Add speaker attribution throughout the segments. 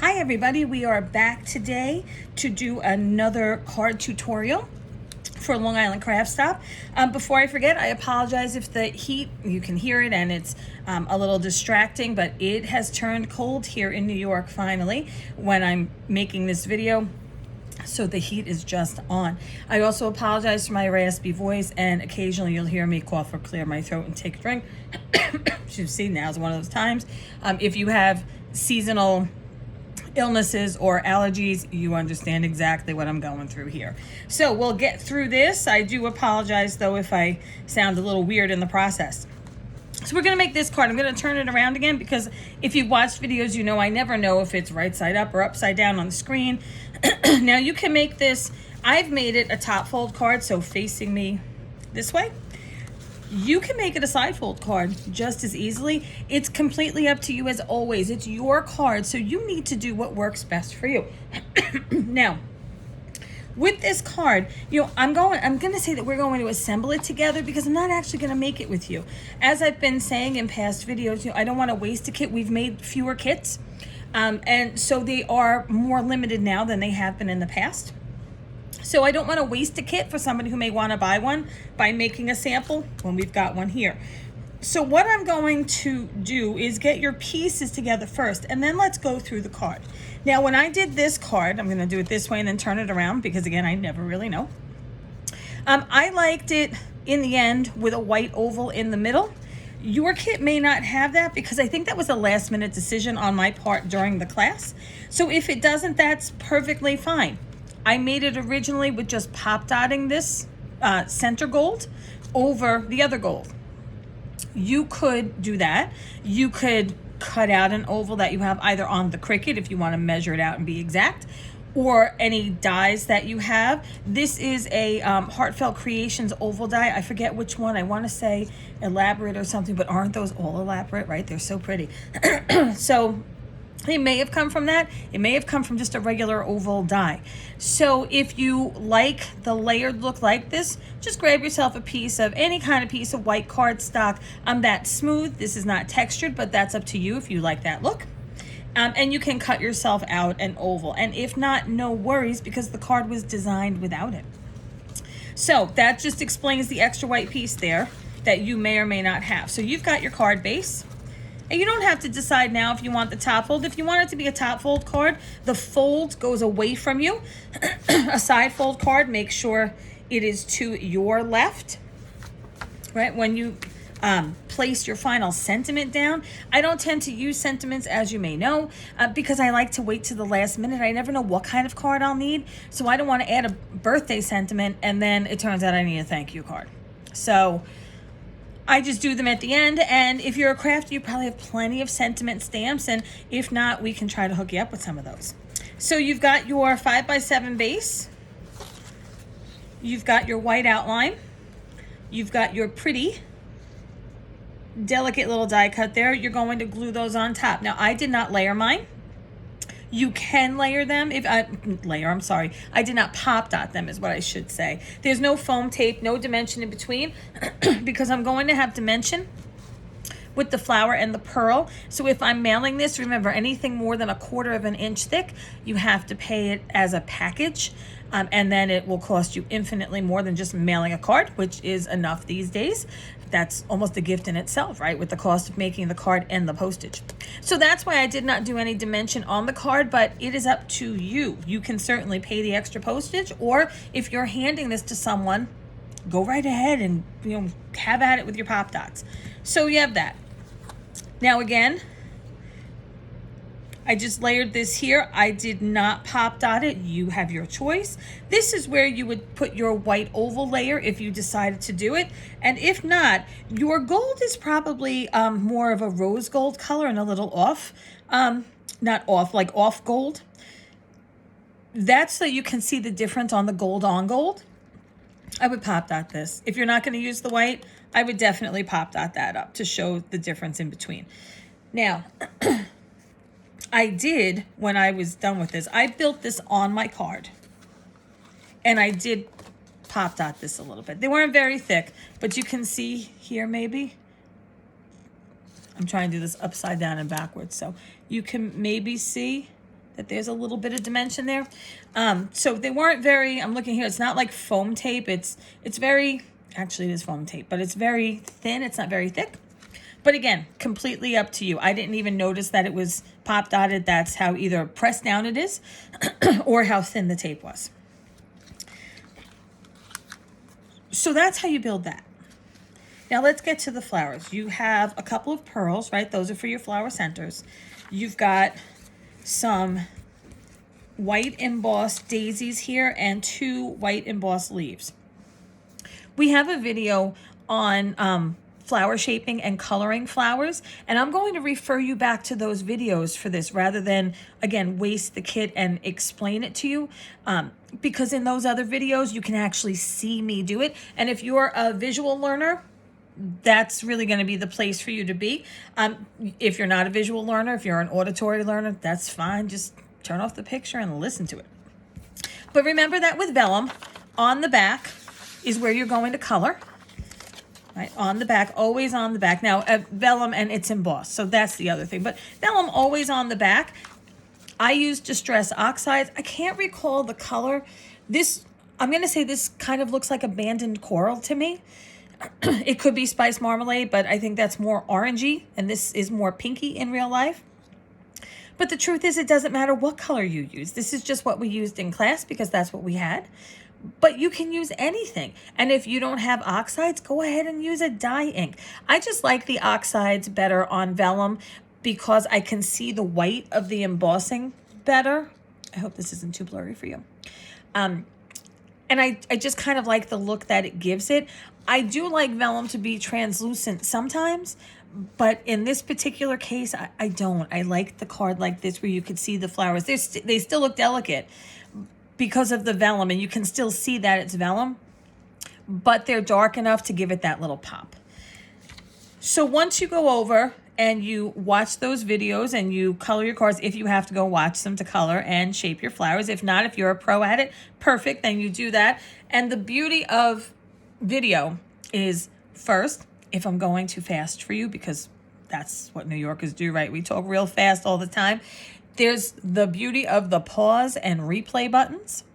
Speaker 1: Hi everybody, we are back today to do another card tutorial for Long Island Craft Stop. Before I forget, I apologize if the heat, you can hear it and it's a little distracting, but it has turned cold here in New York finally when I'm making this video. So the heat is just on. I also apologize for my raspy voice, and occasionally you'll hear me cough or clear my throat and take a drink. You've seen now is one of those times. If you have seasonal illnesses or allergies, you understand exactly what I'm going through here. So we'll get through this. I do apologize though if I sound a little weird in the process. So we're going to make this card. I'm going to turn it around again because if you've watched videos, you know I never know if it's right side up or upside down on the screen. Now you can make this, I've made it a top fold card, so facing me this way. You can make it a side fold card just as easily. It's completely up to you as always. It's your card, so you need to do what works best for you. Now, with this card, I'm going to say that we're going to assemble it together because I'm not actually going to make it with you. As I've been saying in past videos, I don't want to waste a kit. We've made fewer kits, and so they are more limited now than they have been in the past. So I don't want to waste a kit for somebody who may want to buy one by making a sample when we've got one here. So what I'm going to do is get your pieces together first, and then let's go through the card. Now, when I did this card, I'm going to do it this way and then turn it around because, again, I never really know. I liked it in the end with a white oval in the middle. Your kit may not have that because I think that was a last minute decision on my part during the class. So if it doesn't, that's perfectly fine. I made it originally with just pop dotting this center gold over the other gold. You could do that. You could cut out an oval that you have either on the Cricut if you want to measure it out and be exact, or any dies that you have. This is a Heartfelt Creations oval die. I forget which one. I want to say elaborate or something, but aren't those all elaborate, right? They're so pretty. So it may have come from that. It may have come from just a regular oval die. So if you like the layered look like this, just grab yourself a piece of any kind of piece of white cardstock. That smooth. This is not textured, but that's up to you if you like that look. And you can cut yourself out an oval. And if not, no worries because the card was designed without it. So that just explains the extra white piece there that you may or may not have. So you've got your card base. And you don't have to decide now if you want the top fold. If you want it to be a top fold card, the fold goes away from you. A side fold card, make sure it is to your left, right? When you place your final sentiment down. I don't tend to use sentiments, as you may know, because I like to wait to the last minute. I never know what kind of card I'll need. So I don't want to add a birthday sentiment and then it turns out I need a thank you card. So I just do them at the end, and if you're a crafter, you probably have plenty of sentiment stamps, and if not, we can try to hook you up with some of those. So you've got your 5x7 base, you've got your white outline, you've got your pretty delicate little die cut there. You're going to glue those on top. Now, I did not layer mine. You can layer them I did not pop dot them is what I should say. There's no foam tape, no dimension in between because I'm going to have dimension with the flower and the pearl. So if I'm mailing this, remember anything more than 1/4 of an inch thick, you have to pay it as a package. And then it will cost you infinitely more than just mailing a card, which is enough these days. That's almost a gift in itself, right? With the cost of making the card and the postage. So that's why I did not do any dimension on the card, but it is up to you. You can certainly pay the extra postage, or if you're handing this to someone, go right ahead and have at it with your pop dots. So you have that. Now again, I just layered this here. I did not pop dot it. You have your choice. This is where you would put your white oval layer if you decided to do it. And if not, your gold is probably more of a rose gold color and a little off. Not off, like off gold. That's so you can see the difference on the gold on gold. I would pop dot this. If you're not going to use the white, I would definitely pop dot that up to show the difference in between. Now, I did, when I was done with this, I built this on my card. And I did pop dot this a little bit. They weren't very thick, but you can see here maybe. I'm trying to do this upside down and backwards. So you can maybe see that there's a little bit of dimension there. So they weren't very, I'm looking here, it's not like foam tape. It's very, actually it is foam tape, but it's very thin. It's not very thick. But again, completely up to you. I didn't even notice that it was pop dotted. That's how either pressed down it is or how thin the tape was. So that's how you build that. Now let's get to the flowers. You have a couple of pearls, right? Those are for your flower centers. You've got some white embossed daisies here and 2 white embossed leaves. We have a video on flower shaping and coloring flowers, and I'm going to refer you back to those videos for this rather than, again, waste the kit and explain it to you, because in those other videos you can actually see me do it. And if you're a visual learner, that's really going to be the place for you to be. If you're not a visual learner, if you're an auditory learner, that's fine. Just turn off the picture and listen to it. But remember that with vellum, on the back is where you're going to color. Right, on the back, always on the back. Now, vellum, and it's embossed, so that's the other thing. But vellum, always on the back. I use Distress Oxides. I can't recall the color. This, I'm going to say this kind of looks like abandoned coral to me. It could be Spice Marmalade, but I think that's more orangey, and this is more pinky in real life. But the truth is, it doesn't matter what color you use. This is just what we used in class because that's what we had. But you can use anything. And if you don't have oxides, go ahead and use a dye ink. I just like the oxides better on vellum because I can see the white of the embossing better. I hope this isn't too blurry for you. And I just kind of like the look that it gives it. I do like vellum to be translucent sometimes, but in this particular case, I don't. I like the card like this where you could see the flowers. They still look delicate because of the vellum, and you can still see that it's vellum, but they're dark enough to give it that little pop. So once you go over and you watch those videos and you color your cards, if you have to go watch them to color and shape your flowers. If not, if you're a pro at it, perfect, then you do that. And the beauty of video is, first, if I'm going too fast for you, because that's what New Yorkers do, right? We talk real fast all the time. There's the beauty of the pause and replay buttons.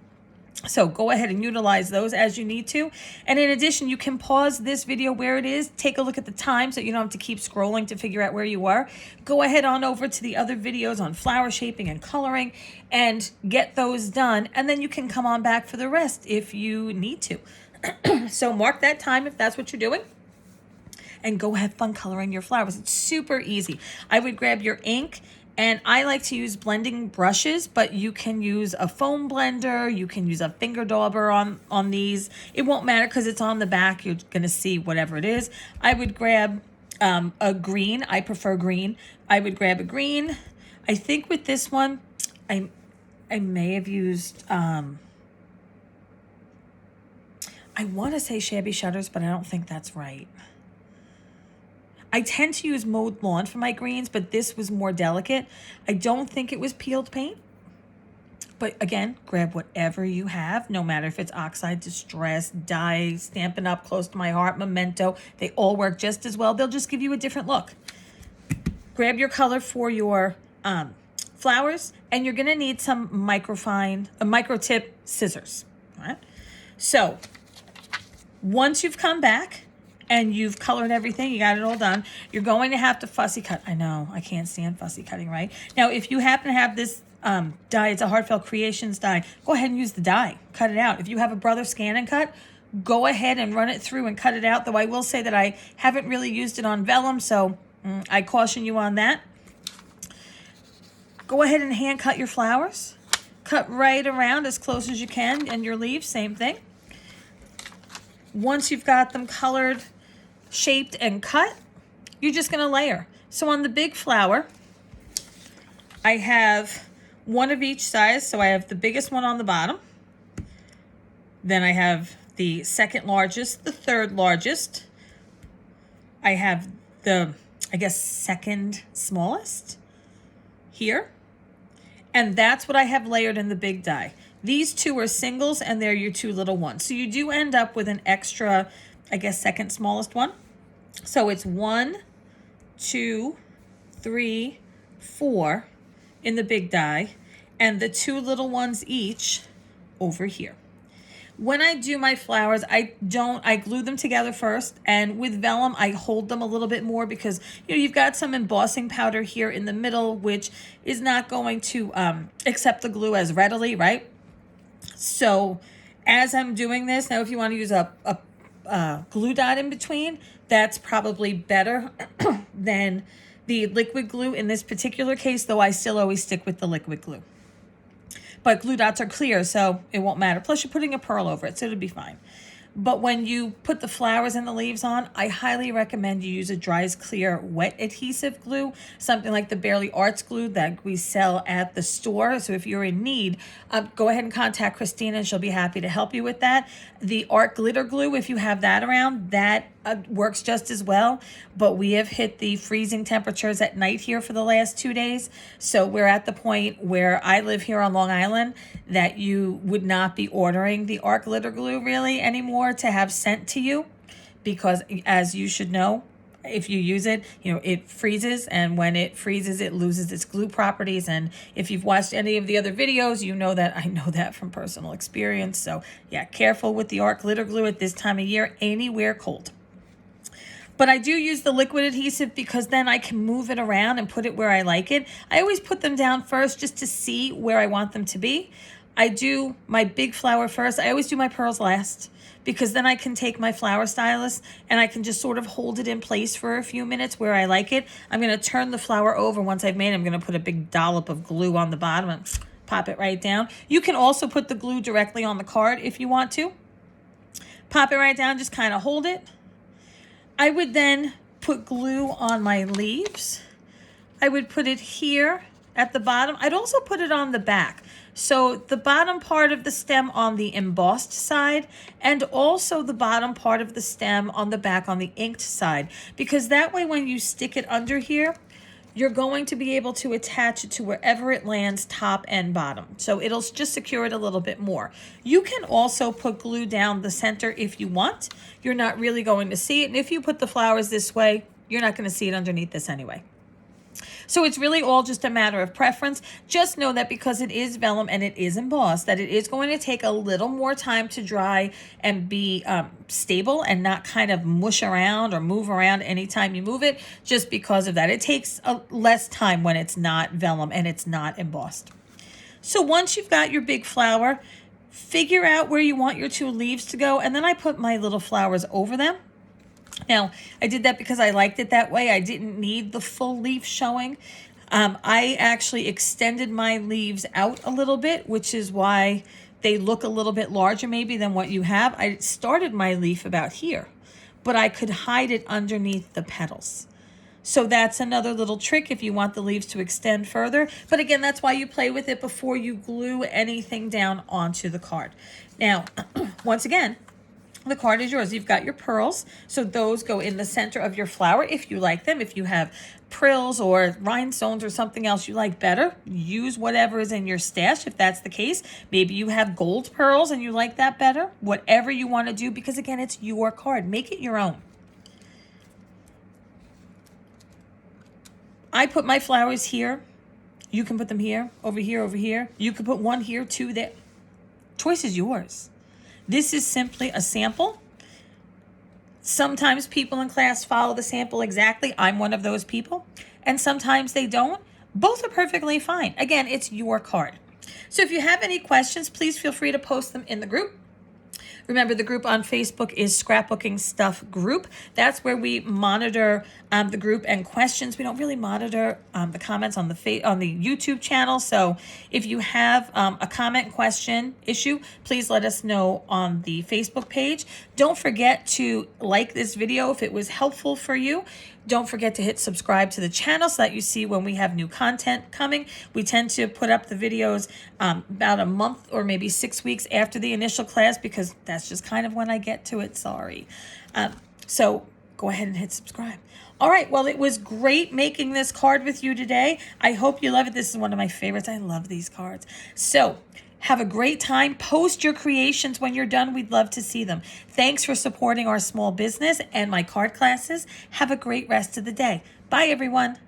Speaker 1: So go ahead and utilize those as you need to. And in addition, you can pause this video where it is. Take a look at the time so you don't have to keep scrolling to figure out where you are. Go ahead on over to the other videos on flower shaping and coloring and get those done. And then you can come on back for the rest if you need to. So mark that time if that's what you're doing. And go have fun coloring your flowers. It's super easy. I would grab your ink. And I like to use blending brushes, but you can use a foam blender. You can use a finger dauber on these. It won't matter because it's on the back. You're going to see whatever it is. I would grab a green. I prefer green. I would grab a green. I think with this one, I may have used, I want to say Shabby Shutters, but I don't think that's right. I tend to use mowed lawn for my greens, but this was more delicate. I don't think it was peeled paint. But again, grab whatever you have, no matter if it's oxide, distress, dye, Stampin' Up, Close to My Heart, Memento. They all work just as well. They'll just give you a different look. Grab your color for your flowers, and you're going to need some micro tip scissors. All right? So once you've come back, and you've colored everything, you got it all done, you're going to have to fussy cut. I know, I can't stand fussy cutting, right? Now, if you happen to have this die, it's a Heartfelt Creations die, go ahead and use the die. Cut it out. If you have a Brother Scan and Cut, go ahead and run it through and cut it out, though I will say that I haven't really used it on vellum, so I caution you on that. Go ahead and hand cut your flowers. Cut right around as close as you can, and your leaves, same thing. Once you've got them colored, shaped, and cut, you're just going to layer. So on the big flower, I have one of each size. So I have the biggest one on the bottom. Then I have the second largest, the third largest. I have the, I guess, second smallest here. And that's what I have layered in the big die. These two are singles, and they're your two little ones. So you do end up with an extra, I guess, second smallest one. So it's 1, 2, 3, 4 in the big die. and the two little ones each over here. When I do my flowers, I glue them together first, and with vellum, I hold them a little bit more because, you've got some embossing powder here in the middle, which is not going to accept the glue as readily, right? So as I'm doing this, now if you want to use a glue dot in between, that's probably better than the liquid glue in this particular case, though I still always stick with the liquid glue. But glue dots are clear, so it won't matter. Plus, you're putting a pearl over it, so it'll be fine. But when you put the flowers and the leaves on, I highly recommend you use a dries clear wet adhesive glue, something like the Barely Arts glue that we sell at the store. So if you're in need, go ahead and contact Christina and she'll be happy to help you with that. The art glitter glue, if you have that around, that works just as well. But we have hit the freezing temperatures at night here for the last 2 days. So we're at the point where I live here on Long Island that you would not be ordering the art glitter glue really anymore to have sent to you, because as you should know, if you use it, it freezes, and when it freezes, it loses its glue properties. And if you've watched any of the other videos, you know that I know that from personal experience. So yeah, careful with the art glitter glue at this time of year, anywhere cold. But I do use the liquid adhesive because then I can move it around and put it where I like it. I always put them down first just to see where I want them to be. I do my big flower first. I always do my pearls last, because then I can take my flower stylus and I can just sort of hold it in place for a few minutes where I like it. I'm going to turn the flower over once I've made it. I'm going to put a big dollop of glue on the bottom and pop it right down. You can also put the glue directly on the card if you want to. Pop it right down, just kind of hold it. I would then put glue on my leaves. I would put it here at the bottom. I'd also put it on the back. So the bottom part of the stem on the embossed side, and also the bottom part of the stem on the back on the inked side, because that way when you stick it under here, you're going to be able to attach it to wherever it lands, top and bottom. So it'll just secure it a little bit more. You can also put glue down the center if you want. You're not really going to see it. And if you put the flowers this way, you're not going to see it underneath this anyway. So it's really all just a matter of preference. Just know that because it is vellum and it is embossed, that it is going to take a little more time to dry and be stable and not kind of mush around or move around anytime you move it, just because of that. It takes less time when it's not vellum and it's not embossed. So once you've got your big flower, figure out where you want your two leaves to go, and then I put my little flowers over them. Now, I did that because I liked it that way. I didn't need the full leaf showing. I actually extended my leaves out a little bit, which is why they look a little bit larger maybe than what you have. I started my leaf about here, but I could hide it underneath the petals. So that's another little trick if you want the leaves to extend further. But again, that's why you play with it before you glue anything down onto the card. Now, once again, the card is yours. You've got your pearls, so those go in the center of your flower if you like them. If you have prills or rhinestones or something else you like better, use whatever is in your stash if that's the case. Maybe you have gold pearls and you like that better. Whatever you want to do, because again, it's your card. Make it your own. I put my flowers here. You can put them here, over here, over here. You can put one here, two there. Choice is yours. This is simply a sample. Sometimes people in class follow the sample exactly. I'm one of those people. And sometimes they don't. Both are perfectly fine. Again, it's your card. So if you have any questions, please feel free to post them in the group. Remember, the group on Facebook is Scrapbooking Stuff Group. That's where we monitor the group and questions. We don't really monitor the comments on the YouTube channel. So if you have a comment, question, issue, please let us know on the Facebook page. Don't forget to like this video if it was helpful for you. Don't forget to hit subscribe to the channel so that you see when we have new content coming. We tend to put up the videos about a month or maybe 6 weeks after the initial class, because that's just kind of when I get to it. Sorry. So go ahead and hit subscribe. All right. Well, it was great making this card with you today. I hope you love it. This is one of my favorites. I love these cards. So have a great time. Post your creations when you're done. We'd love to see them. Thanks for supporting our small business and my card classes. Have a great rest of the day. Bye, everyone.